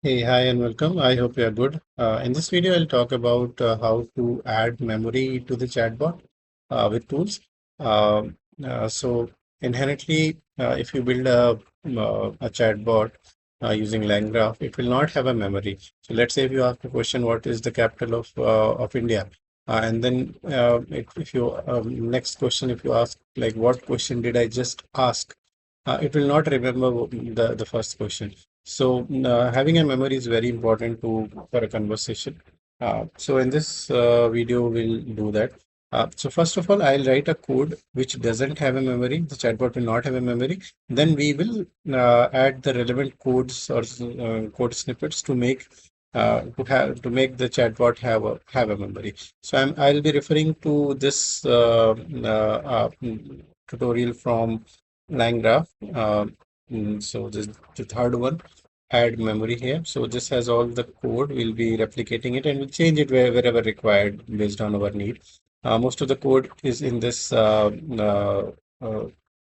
Hey, hi, and welcome. I hope you are good. In this video, I'll talk about how to add memory to the chatbot with tools. So inherently, if you build a chatbot using laggraph, it will not have a memory. So let's say if you ask a question, what is the capital of India? And then if you next question, if you ask like, what question did I just ask? It will not remember the first question. So having a memory is very important to for a conversation. So in this video, we'll do that. So first of all, I'll write a code which doesn't have a memory. The chatbot will not have a memory. Then we will add the relevant codes or code snippets to make the chatbot have a memory. So I'll be referring to this tutorial from LangGraph. So this the third one, add memory here. So this has all the code. We'll be replicating it and we'll change it wherever required based on our need. Most of the code is in this uh,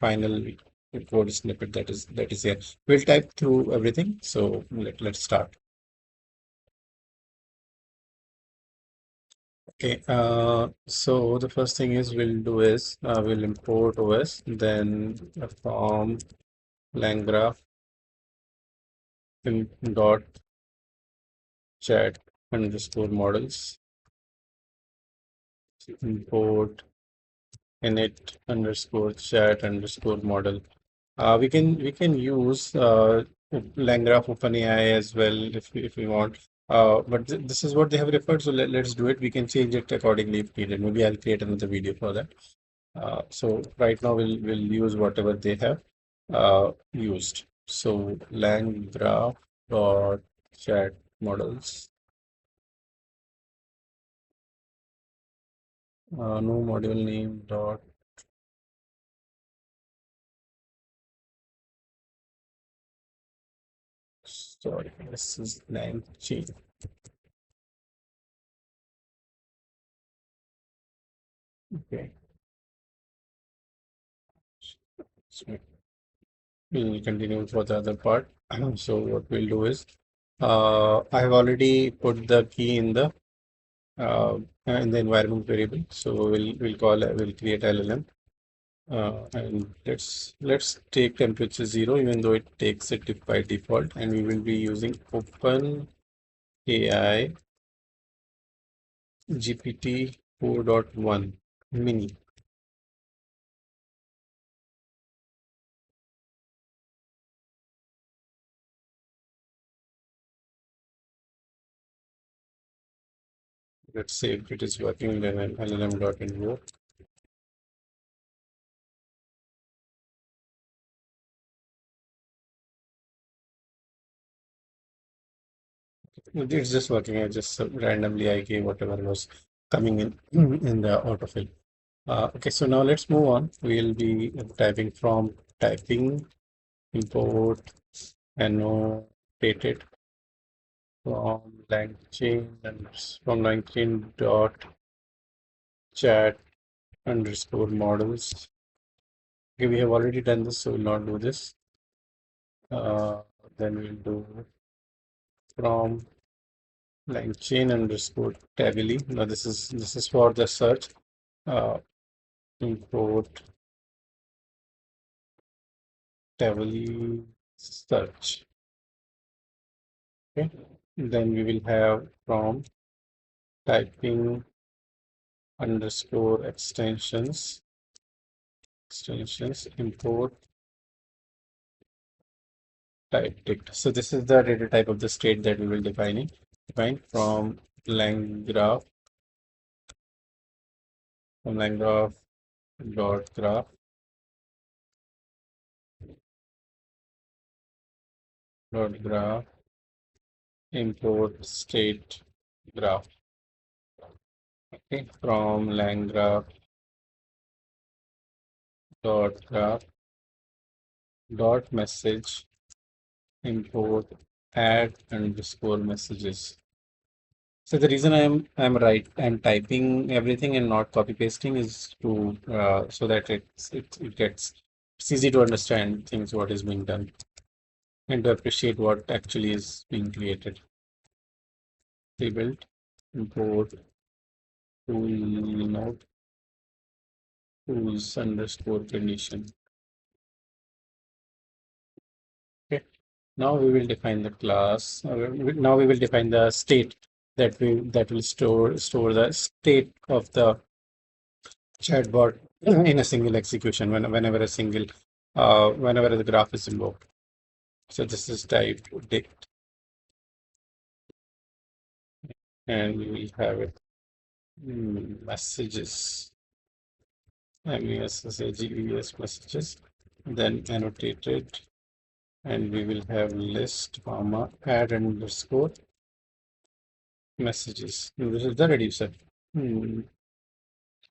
final code snippet that is here. We'll type through everything. So let's start. Okay. So the first thing is we'll import OS, then from langgraph dot chat underscore models import init underscore chat underscore model. We can use LangGraph OpenAI as well if we want. But this is what they have referred, so let's do it. We can change it accordingly if needed. Maybe I'll create another video for that. So right now we'll use whatever they have used. So LangGraph dot chat models. No module name dot. Sorry, this is lang chain. Okay, so we'll continue for the other part. So what we'll do is, I have already put the key in the environment variable. So we'll create LLM, and let's take temperature 0, even though it takes it by default, and we will be using Open AI GPT 4.1 mini. Let's say if it is working, then LLM.invoke. It's just working. I just randomly I gave whatever was coming in in the autofill. Okay, so now let's move on. We'll be typing from typing import annotated from langchain and from langchain dot chat underscore models. Okay, we have already done this, so we'll not do this. Then we'll do from langchain underscore tably. Now this is for the search. Import tably search. Okay. Then we will have from typing underscore extensions import type ticked. So this is the data type of the state that we will define from langgraph dot graph import state graph. Okay, from langgraph graph dot message import add underscore messages. So the reason I'm typing everything and not copy pasting is to so that it gets it's easy to understand things what is being done. and to appreciate what actually is being created. Rebuild, import tool node tools underscore condition. Okay. Now we will define the class. Now we will define the state that will store the state of the chatbot in a single execution whenever the graph is invoked. So this is type dict, and we will have it messages, MESSAGES messages, then annotated, and we will have list comma add underscore messages. This is the reducer.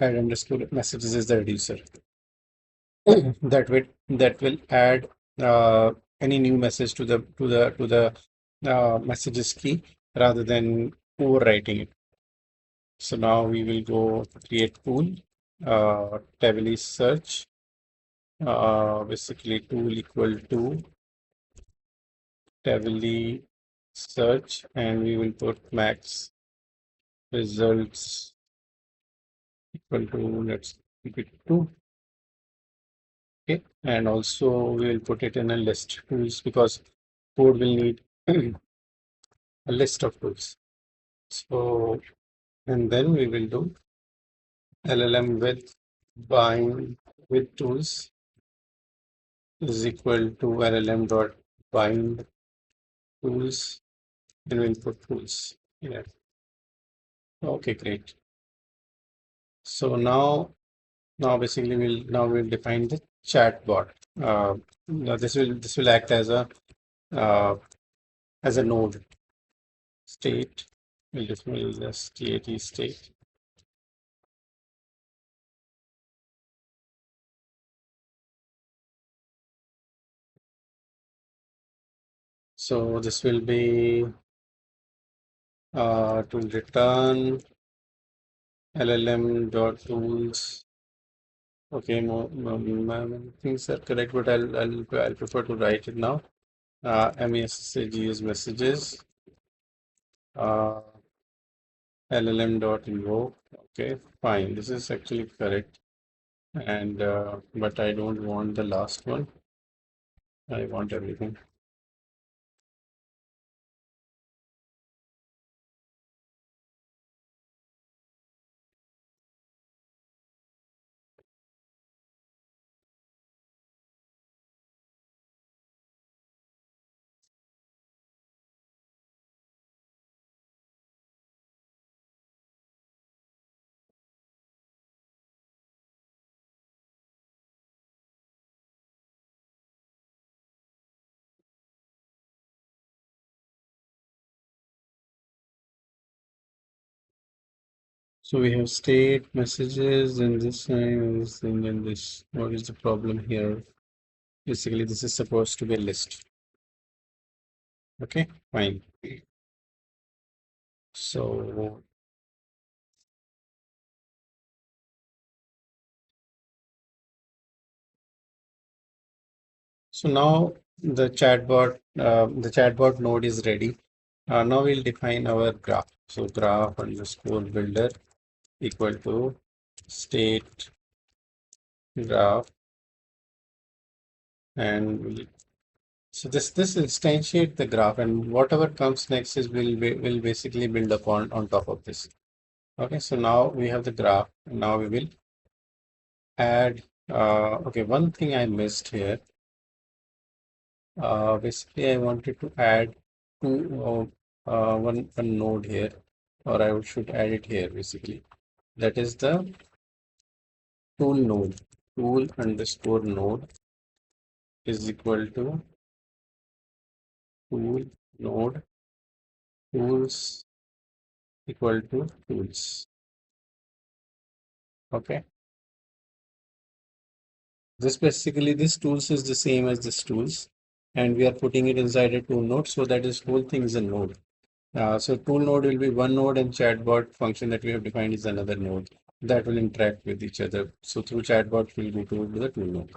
Add underscore messages is the reducer. that will add any new message to the messages key rather than overwriting it. So now we will go create tool, Tavily search, basically tool equal to Tavily search, and we will put max results equal to, let's keep it 2. Okay, and also we will put it in a list tools because code will need a list of tools. So, and then we will do LLM with bind with tools is equal to LLM dot bind tools, and we'll put tools here. Okay, great. So now basically we'll define the chatbot. Now this will act uh, as a node state. We'll define the state. So this will be to return LLM dot tools. Okay, things are correct, but I'll prefer to write it now. MESSAGES messages. LLM dot invoke. Okay, fine. This is actually correct, and but I don't want the last one. I want everything. So we have state messages and this and this thing and this. What is the problem here? Basically, this is supposed to be a list. Okay, fine. So now the chatbot node is ready. Now we'll define our graph. So graph underscore builder equal to state graph, and so this instantiate the graph, and whatever comes next is will basically build upon on top of this. Okay, so now we have the graph. Now we will add. Okay, one thing I missed here. Basically, I wanted to add one node here, or I should add it here. Basically, that is the tool node. Tool underscore node is equal to tool node tools equal to tools. Okay. This tools is the same as this tools, and we are putting it inside a tool node, so that this whole thing is a node. So tool node will be one node, and chatbot function that we have defined is another node that will interact with each other. So through chatbot we'll go to the tool node.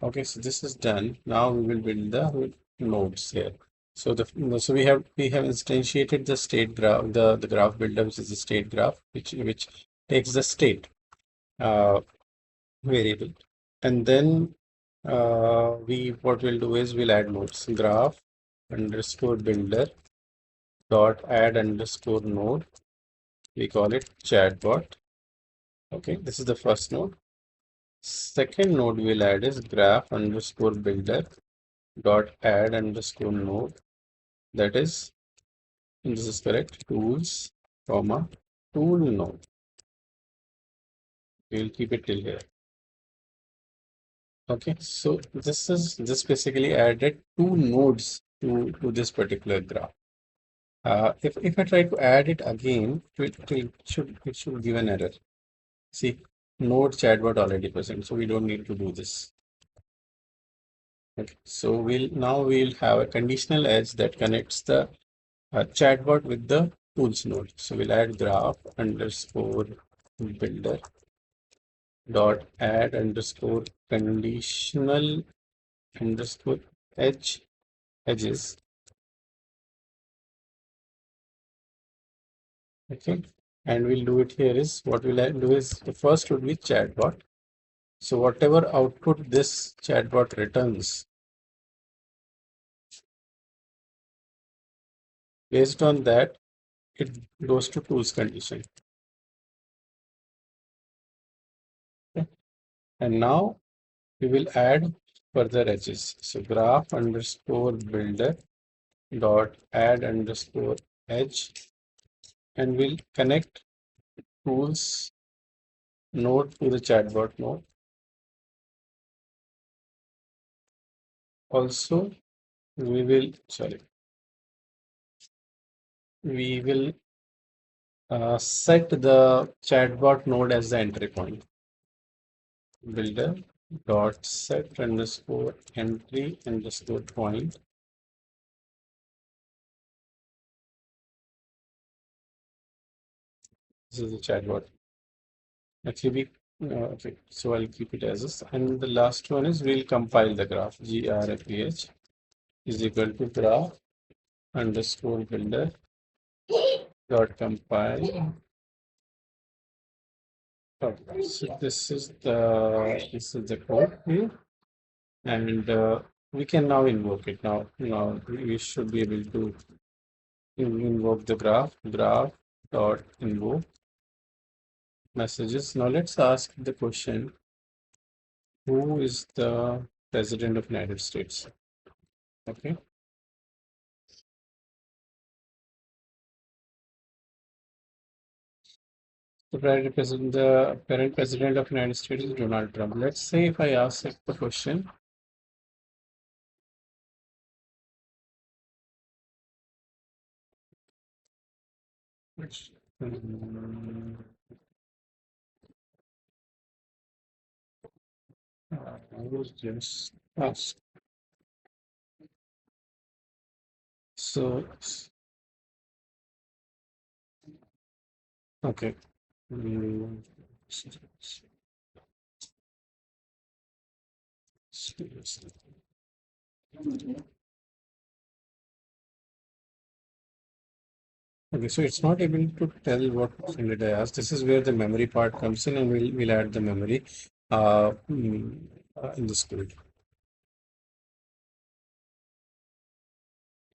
Okay, so this is done. Now we will build the nodes here. So we have instantiated the state graph, the graph builder, which is the state graph, which takes the state uh, variable, and then we what we'll do is we'll add nodes. Graph underscore builder dot add underscore node. We call it chatbot. Okay, this is the first node. Second node we'll add is graph underscore builder dot add underscore node. That is, and this is correct, tools, comma, tool node. We'll keep it till here. Okay, so this basically added two nodes to this particular graph. If I try to add it again, it should give an error. See, node chatbot already present, so we don't need to do this. Okay, so we'll have a conditional edge that connects the chatbot with the tools node. So we'll add graph underscore builder dot add underscore conditional underscore edges. Okay, and we'll do it here is what we'll do is the first would be chatbot. So whatever output this chatbot returns, based on that, it goes to tools condition. Okay. And now we will add further edges. So graph underscore builder dot add underscore edge, and we'll connect tools node to the chatbot node. Also, we will set the chatbot node as the entry point. Builder dot set underscore entry underscore point. This is the chatbot. Actually, okay, so I'll keep it as this. And the last one is we'll compile the graph. Graph is equal to graph underscore builder dot compile. Okay, so this is the code here, and we can now invoke it. Now we should be able to invoke the graph dot invoke messages. Now let's ask the question: who is the president of United States? Okay. The parent president of United States is Donald Trump. Let's say if I ask the question, which I was just asked. So, okay. Mm, Okay, so it's not able to tell what question did I ask. This is where the memory part comes in, and we'll add the memory in this code.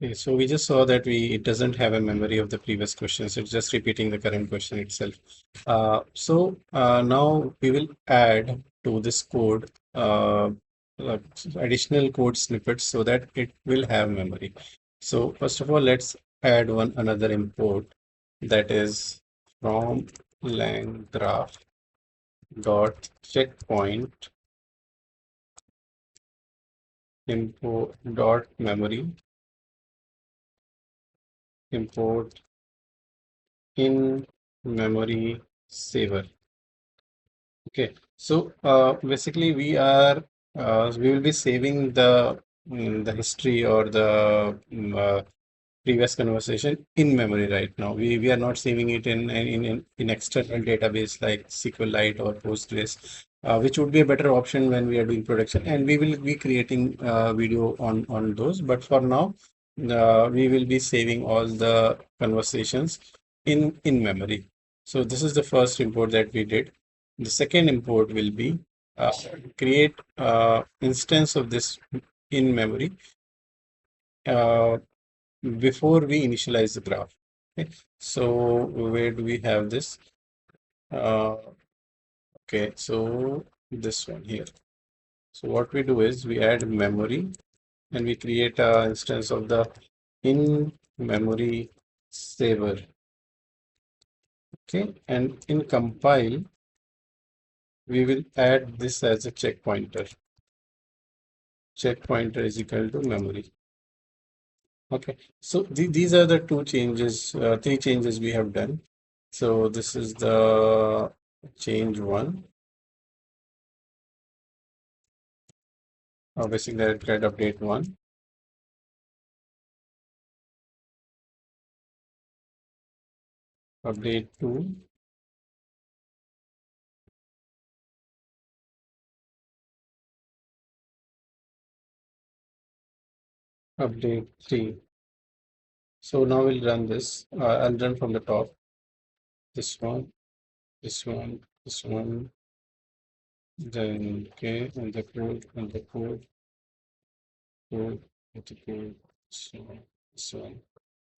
Okay, so we just saw that it doesn't have a memory of the previous question, so it's just repeating the current question itself. So now we will add to this code like additional code snippets so that it will have memory. So first of all, let's add another import, that is from laggraph dot checkpoint import dot memory import in memory saver. Okay, so basically we will be saving the history or the previous conversation in memory right now. We are not saving it in external database like SQLite or Postgres. which would be a better option when we are doing production, and we will be creating video on those. But for now, we will be saving all the conversations in memory. So this is the first import that we did. The second import will be create instance of this in memory uh, before we initialize the graph. Okay. So where do we have this? Uh, okay, so this one here. So what we do is we add memory and we create an instance of the in memory saver. Okay, and in compile, we will add this as a check pointer. Check pointer is equal to memory. Okay, so these are the two changes, three changes we have done. So this is the change one. Basically, I'll create update one, update two, update three. So now we'll run this. I'll run from the top. This one, this one, this one. Then okay, and the code, and the code. So this one.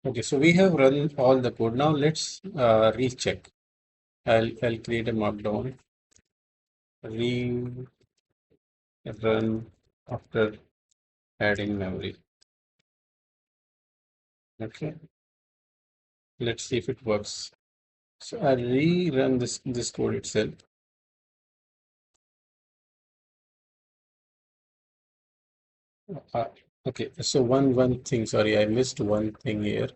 Okay, so we have run all the code. Now let's recheck. I'll create a markdown. Rerun after adding memory. Okay, let's see if it works. So I'll rerun this code itself. Uh, okay, so one thing. Sorry, I missed one thing here.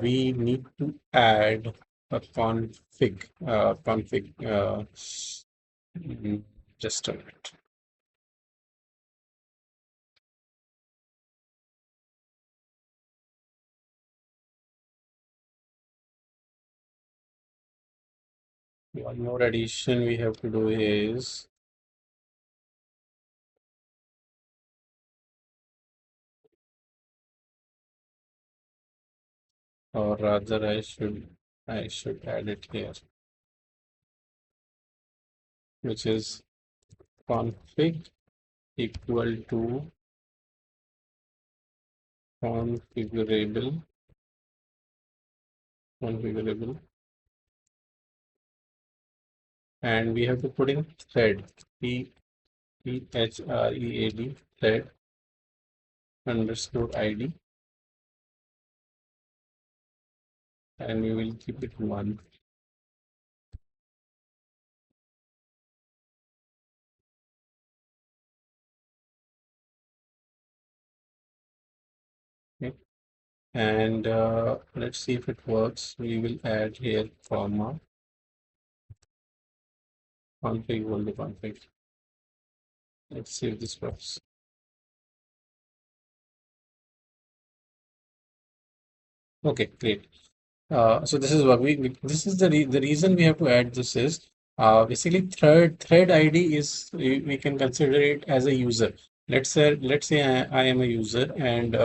We need to add a config. Mm, just a minute. One more addition we have to do is or rather I should add it here, which is config equal to configurable, and we have to put in thread thread thread underscore id, and we will keep it one. Okay. And let's see if it works. We will add here comma config equal to config. Let's see if this works. Okay, great. So this is what this is the reason we have to add this is basically thread ID is we can consider it as a user. Let's say I am a user and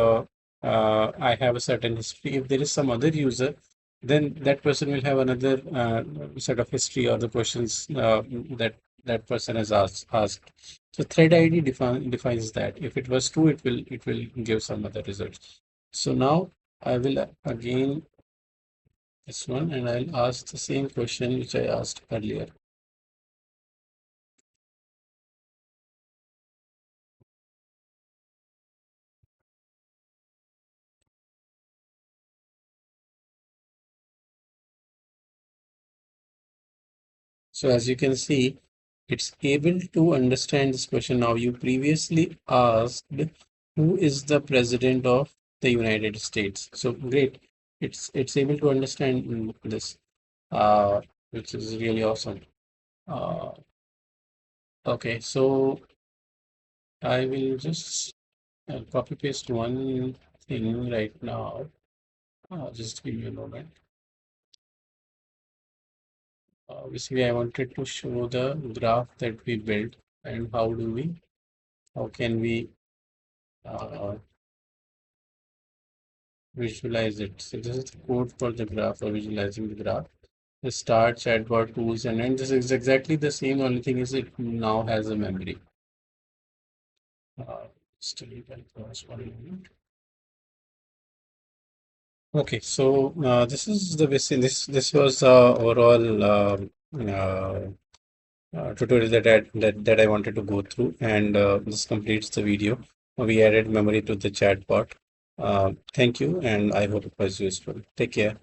I have a certain history. If there is some other user, then that person will have another set of history or the questions that person has asked. So thread ID defines that. If it was true, it will give some other results. So now I will again this one and I'll ask the same question which I asked earlier. So as you can see, it's able to understand this question now. You previously asked who is the president of the United States. So great. It's able to understand this, which is really awesome. Uh, okay, so I will just copy paste one thing right now. Just give me a moment. Basically, I wanted to show the graph that we built and how can we uh, visualize it. So this is the code for the graph or visualizing the graph. The start, chatbot, tools, and end. This is exactly the same. Only thing is it now has a memory. Still, you can pause 1 minute. Okay, so this is the basic. This was overall tutorial that I wanted to go through, and this completes the video. We added memory to the chatbot. Thank you, and I hope it was useful. Take care.